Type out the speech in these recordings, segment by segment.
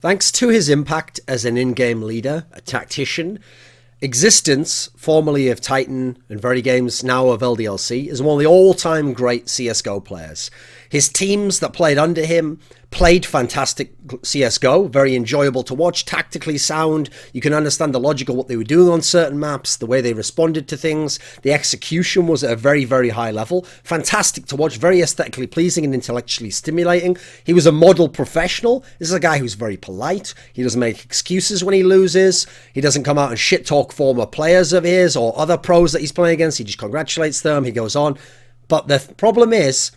Thanks to his impact as an in-game leader, a tactician, Ex6TenZ, formerly of Titan and Very Games, now of LDLC, is one of the all-time great CSGO players. His teams that played under him played fantastic CSGO, very enjoyable to watch, tactically sound. You can understand the logic of what they were doing on certain maps, the way they responded to things. The execution was at a very, very high level. Fantastic to watch, very aesthetically pleasing and intellectually stimulating. He was a model professional. This is a guy who's very polite. He doesn't make excuses when he loses. He doesn't come out and shit talk former players of his or other pros that he's playing against. He just congratulates them. He goes on. But the problem is,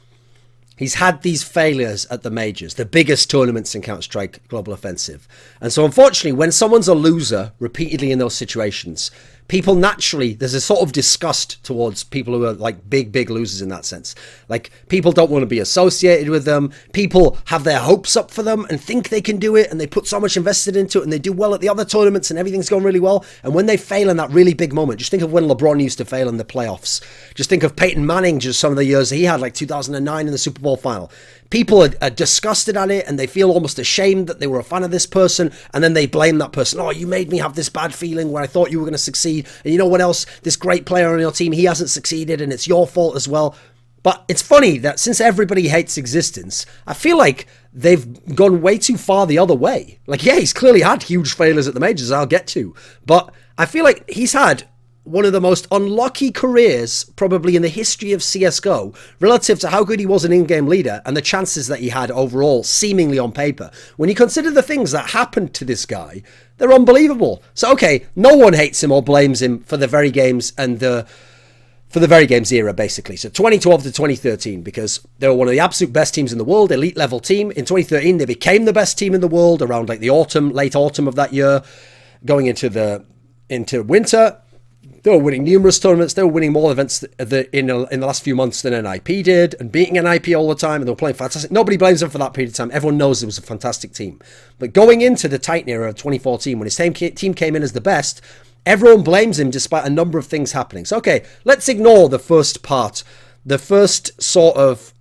he's had these failures at the majors, the biggest tournaments in Counter-Strike Global Offensive. And so unfortunately, when someone's a loser repeatedly in those situations, people naturally, there's a sort of disgust towards people who are like big losers in that sense. Like, people don't want to be associated with them. People have their hopes up for them and think they can do it, and they put so much invested into it, and they do well at the other tournaments and everything's going really well. And when they fail in that really big moment, just think of when LeBron used to fail in the playoffs. Just think of Peyton Manning, just some of the years he had, like 2009 in the Super Bowl final. People are disgusted at it, and they feel almost ashamed that they were a fan of this person, and then they blame that person. Oh, you made me have this bad feeling where I thought you were going to succeed, and you know what else? This great player on your team, he hasn't succeeded, and it's your fault as well. But it's funny that since everybody hates Ex6TenZ, I feel like they've gone way too far the other way. Like, yeah, he's clearly had huge failures at the majors, I'll get to, but I feel like he's had one of the most unlucky careers probably in the history of CSGO relative to how good he was an in-game leader and the chances that he had overall, seemingly on paper. When you consider the things that happened to this guy, they're unbelievable. So, okay, no one hates him or blames him for the Very Games and for the Very Games era, basically. So 2012 to 2013, because they were one of the absolute best teams in the world, elite level team. In 2013, they became the best team in the world around like the late autumn of that year, going into winter. They were winning numerous tournaments. They were winning more events in the last few months than NIP did, and beating NIP all the time, and they were playing fantastic. Nobody blames them for that period of time. Everyone knows it was a fantastic team. But going into the Titan era of 2014, when his team came in as the best, everyone blames him despite a number of things happening. So, okay, let's ignore the first part. The first sort of,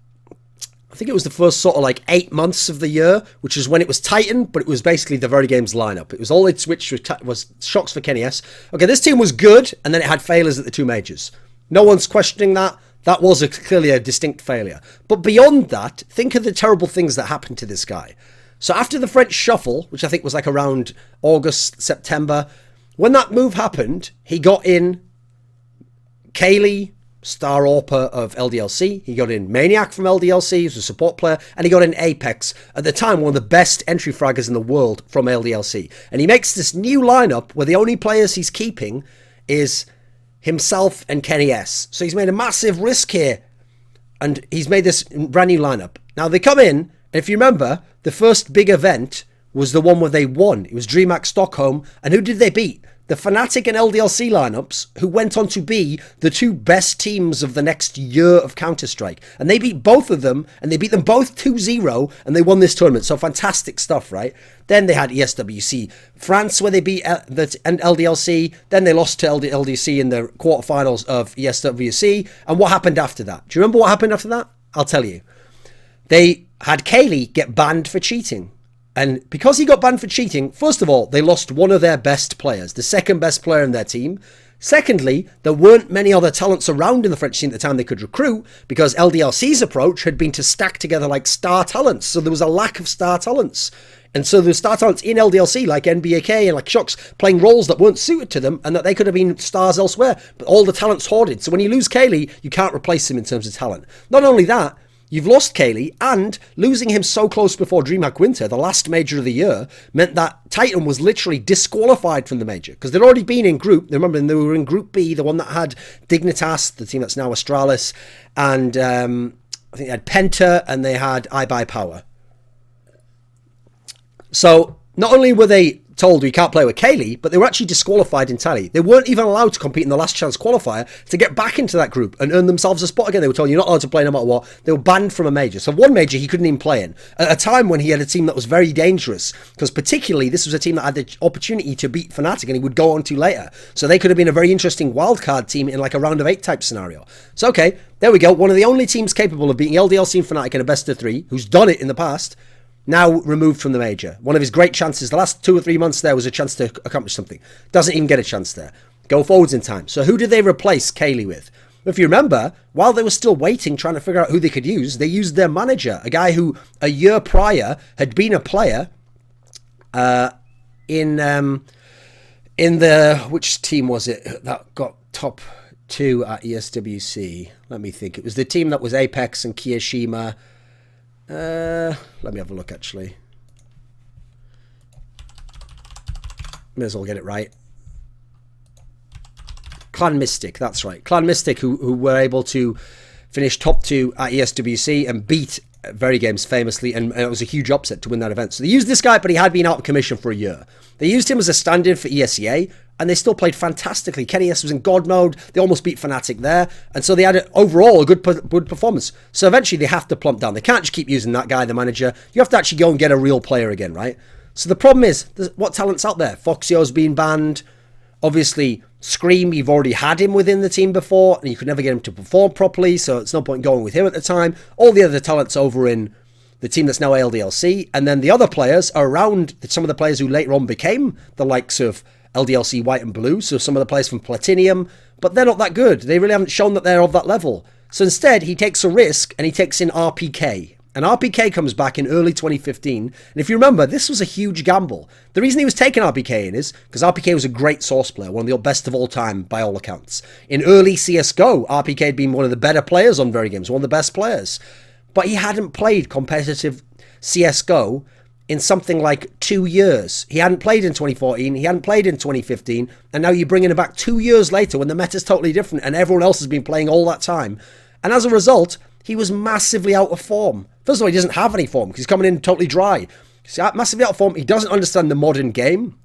I think it was the first sort of like 8 months of the year, which is when it was Titan, but it was basically the Very Games lineup. It was all it switched was shocks for Kenny S. Okay, this team was good, and then it had failures at the two majors. No one's questioning that. That was clearly a distinct failure. But beyond that, think of the terrible things that happened to this guy. So after the French Shuffle, which I think was like around August, September, when that move happened, he got in Kaylee, Star Orpa of LDLC. He got in Maniac from LDLC, he was a support player, and he got in Apex, at the time one of the best entry fraggers in the world from LDLC. And he makes this new lineup where the only players he's keeping is himself and Kenny S. So he's made a massive risk here, and he's made this brand new lineup. Now they come in, and if you remember, the first big event was the one where they won. It was DreamHack Stockholm, and who did they beat? The Fnatic and LDLC lineups, who went on to be the two best teams of the next year of Counter-Strike. And they beat both of them, and they beat them both 2-0, and they won this tournament. So fantastic stuff, right? Then they had ESWC France, where they beat LDLC. Then they lost to LDC in the quarterfinals of ESWC. And what happened after that? Do you remember what happened after that? I'll tell you. They had Kaylee get banned for cheating. And because he got banned for cheating, first of all, they lost one of their best players, the second best player in their team. Secondly, there weren't many other talents around in the French team at the time they could recruit, because LDLC's approach had been to stack together like star talents. So there was a lack of star talents. And so the star talents in LDLC, like NBAK and like Shocks, playing roles that weren't suited to them and that they could have been stars elsewhere. But all the talent's hoarded. So when you lose Kaylee, you can't replace him in terms of talent. Not only that, you've lost Kaylee, and losing him so close before DreamHack Winter, the last major of the year, meant that Titan was literally disqualified from the major, because they'd already been in group. Remember, they were in Group B, the one that had Dignitas, the team that's now Astralis, and I think they had Penta, and they had iBuyPower. So not only were they told we can't play with Kaylee, but they were actually disqualified entirely. They weren't even allowed to compete in the last chance qualifier to get back into that group and earn themselves a spot again. They were told you're not allowed to play no matter what. They were banned from a major. So one major he couldn't even play in, at a time when he had a team that was very dangerous, because particularly this was a team that had the opportunity to beat Fnatic, and he would go on to later. So they could have been a very interesting wildcard team in like a round of 8 type scenario. So okay, there we go. One of the only teams capable of beating LDLC and Fnatic in a best of 3, who's done it in the past, now removed from the major. One of his great chances, the last 2 or 3 months there was a chance to accomplish something. Doesn't even get a chance there. Go forwards in time. So who did they replace Cayley with? If you remember, while they were still waiting, trying to figure out who they could use, they used their manager, a guy who a year prior had been a player in the, which team was it that got top 2 at ESWC? Let me think. It was the team that was Apex and Kiyashima. Let me have a look, actually. May as well get it right. Clan Mystic, that's right. Clan Mystic, who were able to finish top 2 at ESWC and beat Very Games famously, and it was a huge upset to win that event. So they used this guy, but he had been out of commission for a year. They used him as a stand-in for ESEA, and they still played fantastically. Kenny S was in God mode. They almost beat Fnatic there, and so they had overall a good performance. So eventually they have to plump down. They can't just keep using that guy, the manager. You have to actually go and get a real player again, right? So the problem is, what talent's out there? Foxio's been banned. Obviously, Scream, you've already had him within the team before, and you could never get him to perform properly, so it's no point going with him at the time. All the other talents over in the team that's now LDLC, and then the other players are around some of the players who later on became the likes of LDLC White and Blue, so some of the players from Platinum, but they're not that good. They really haven't shown that they're of that level. So instead, he takes a risk, and he takes in RPK. And RPK comes back in early 2015. And if you remember, this was a huge gamble. The reason he was taking RPK in is because RPK was a great Source player, one of the best of all time by all accounts. In early CSGO, RPK had been one of the better players on Very Games, one of the best players. But he hadn't played competitive CSGO in something like 2 years. He hadn't played in 2014, he hadn't played in 2015, and now you're bringing him back 2 years later when the meta's totally different and everyone else has been playing all that time. And as a result, he was massively out of form. First of all, he doesn't have any form because he's coming in totally dry. He's massively out of form. He doesn't understand the modern game.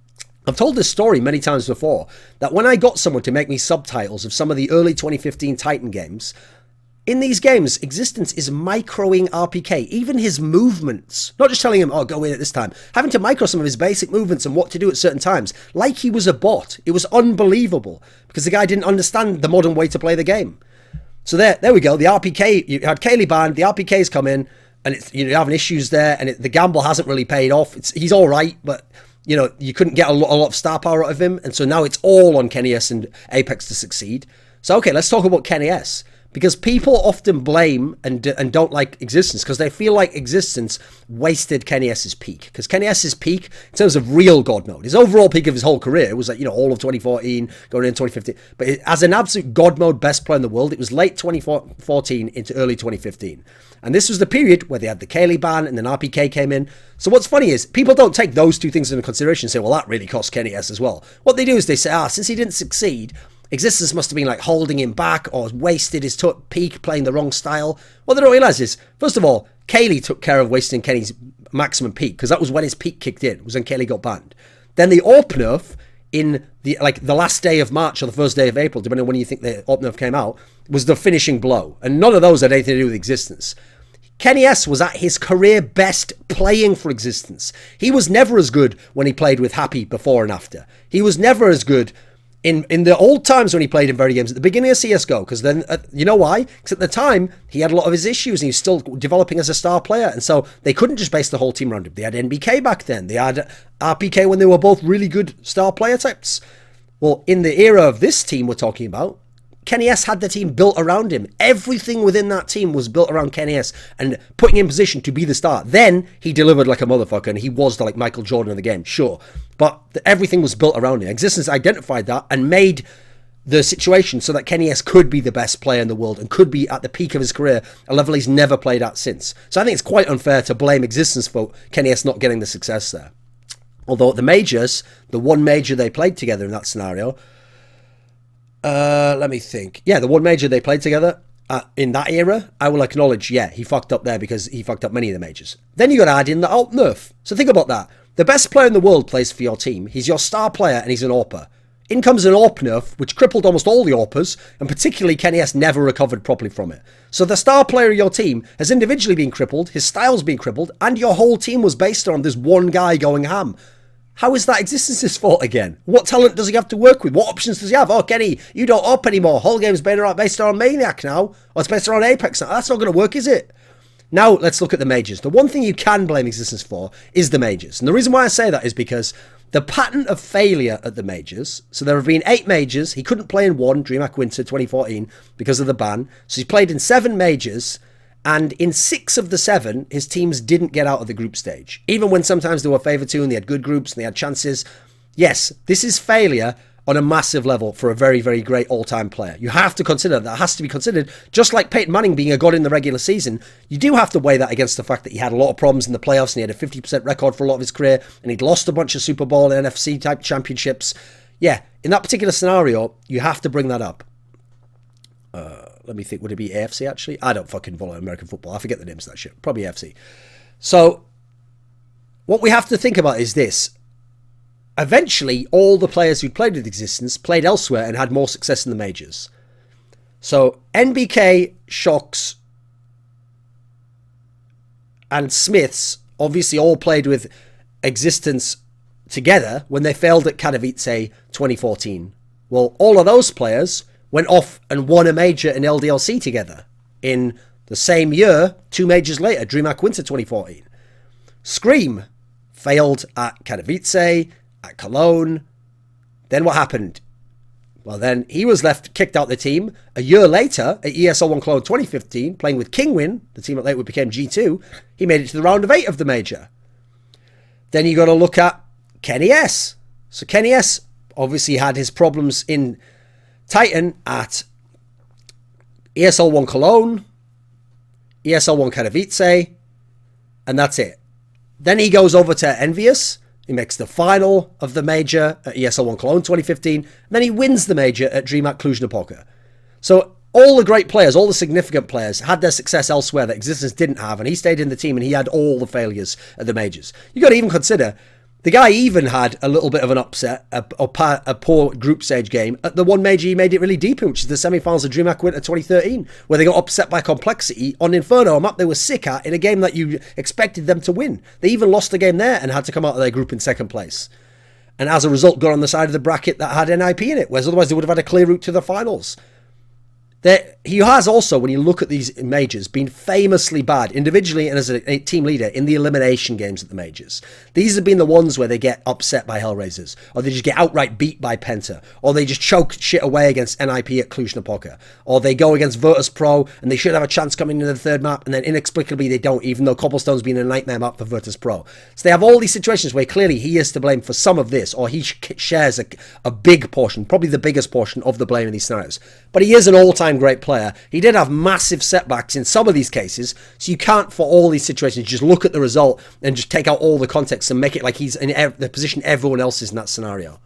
I've told this story many times before, that when I got someone to make me subtitles of some of the early 2015 Titan games, in these games, Existence is microing RPK, even his movements. Not just telling him, oh, go in at this time. Having to micro some of his basic movements and what to do at certain times, like he was a bot. It was unbelievable, because the guy didn't understand the modern way to play the game. So there we go. The RPK, you had Cayley banned, the RPK's come in, and you're having issues there, and the gamble hasn't really paid off. He's all right, but you couldn't get a lot of star power out of him, and so now it's all on Kenny S and Apex to succeed. So okay, let's talk about Kenny S. Because people often blame and don't like Existence because they feel like Existence wasted Kenny S's peak. Because Kenny S's peak, in terms of real God mode, his overall peak of his whole career was like, all of 2014, going into 2015. But as an absolute God mode best player in the world, it was late 2014 into early 2015. And this was the period where they had the Cayley ban and then RPK came in. So what's funny is people don't take those two things into consideration and say, well, that really cost Kenny S as well. What they do is they say, since he didn't succeed, Existence must have been like holding him back or wasted his peak playing the wrong style. What they don't realise is, first of all, Cayley took care of wasting Kenny's maximum peak because that was when his peak kicked in, was when Cayley got banned. Then the AWP nerf in the last day of March or the first day of April, depending on when you think the AWP nerf came out, was the finishing blow. And none of those had anything to do with Existence. Kenny S was at his career best playing for Existence. He was never as good when he played with Happy before and after. He was never as good in the old times when he played in Very Games at the beginning of CSGO, because then, you know why? Because at the time, he had a lot of his issues and he was still developing as a star player, and so they couldn't just base the whole team around him. They had NBK back then, they had RPK when they were both really good star player types. Well, in the era of this team we're talking about, Kenny S had the team built around him. Everything within that team was built around Kenny S and putting him in position to be the star. Then he delivered like a motherfucker and he was the Michael Jordan of the game, sure. But everything was built around him. Existence identified that and made the situation so that Kenny S could be the best player in the world and could be at the peak of his career, a level he's never played at since. So I think it's quite unfair to blame Existence for Kenny S not getting the success there. Although at the majors, the one major they played together in that scenario, let me think. Yeah, the one major they played together in that era, I will acknowledge, yeah, he fucked up there because he fucked up many of the majors. Then you got to add in the alt nerf. So think about that. The best player in the world plays for your team. He's your star player and he's an AWPer. In comes an AWP nerf, which crippled almost all the AWPers, and particularly Kenny S never recovered properly from it. So the star player of your team has individually been crippled, his style's been crippled, and your whole team was based on this one guy going ham. How is that Existence's fault again? What talent does he have to work with? What options does he have? Oh, Kenny, you don't AWP anymore. Whole game's based on Maniac now. Or it's based around Apex now. That's not going to work, is it? Now let's look at the majors. The one thing you can blame Existence for is the majors. And the reason why I say that is because the pattern of failure at the majors, so there have been 8 majors. He couldn't play in one, DreamHack Winter 2014, because of the ban. So he's played in 7 majors, and in 6 of the 7, his teams didn't get out of the group stage. Even when sometimes they were favoured to and they had good groups and they had chances. Yes, this is failure on a massive level for a very, very great all-time player. You have to consider that. Has to be considered. Just like Peyton Manning being a god in the regular season, you do have to weigh that against the fact that he had a lot of problems in the playoffs and he had a 50% record for a lot of his career and he'd lost a bunch of Super Bowl and NFC type championships. Yeah, in that particular scenario, you have to bring that up. Let me think. Would it be AFC actually? I don't fucking follow American football. I forget the names of that shit. Probably AFC. So what we have to think about is this. Eventually, all the players who played with Existence played elsewhere and had more success in the majors. So NBK, Shocks, and Smiths obviously all played with Existence together when they failed at Katowice 2014. Well, all of those players went off and won a major in LDLC together in the same year, 2 majors later, DreamHack Winter 2014. Scream failed at Katowice, at Cologne. Then what happened? Well, then he was kicked out the team. A year later, at ESL1 Cologne 2015, playing with Kingwin, the team that later became G2, he made it to the round of 8 of the major. Then you got to look at Kenny S. So Kenny S obviously had his problems in Titan at ESL1 Cologne, ESL1 Katowice, and that's it. Then he goes over to Envious. He makes the final of the major at ESL1 Cologne 2015. And then he wins the major at DreamHack Cluj-Napoca. So all the great players, all the significant players had their success elsewhere that Existence didn't have. And he stayed in the team and he had all the failures at the majors. You got to even consider the guy even had a little bit of an upset, a poor group stage game at the one major he made it really deep in, which is the semi-finals of DreamHack Winter 2013, where they got upset by Complexity on Inferno, a map they were sick at in a game that you expected them to win. They even lost the game there and had to come out of their group in 2nd place. And as a result, got on the side of the bracket that had NIP in it, whereas otherwise they would have had a clear route to the finals. He has also, when you look at these majors, been famously bad individually and as a team leader in the elimination games at the majors. These have been the ones where they get upset by Hellraisers, or they just get outright beat by Penta, or they just choke shit away against NIP at Cluj-Napoca, or they go against Virtus Pro and they should have a chance coming into the 3rd map and then inexplicably they don't, even though Cobblestone's been a nightmare map for Virtus Pro. So they have all these situations where clearly he is to blame for some of this, or he shares a big portion, probably the biggest portion of the blame in these scenarios. But he is an all-time great player. He did have massive setbacks in some of these cases, so you can't, for all these situations, just look at the result and just take out all the context and make it like he's in the position everyone else is in that scenario.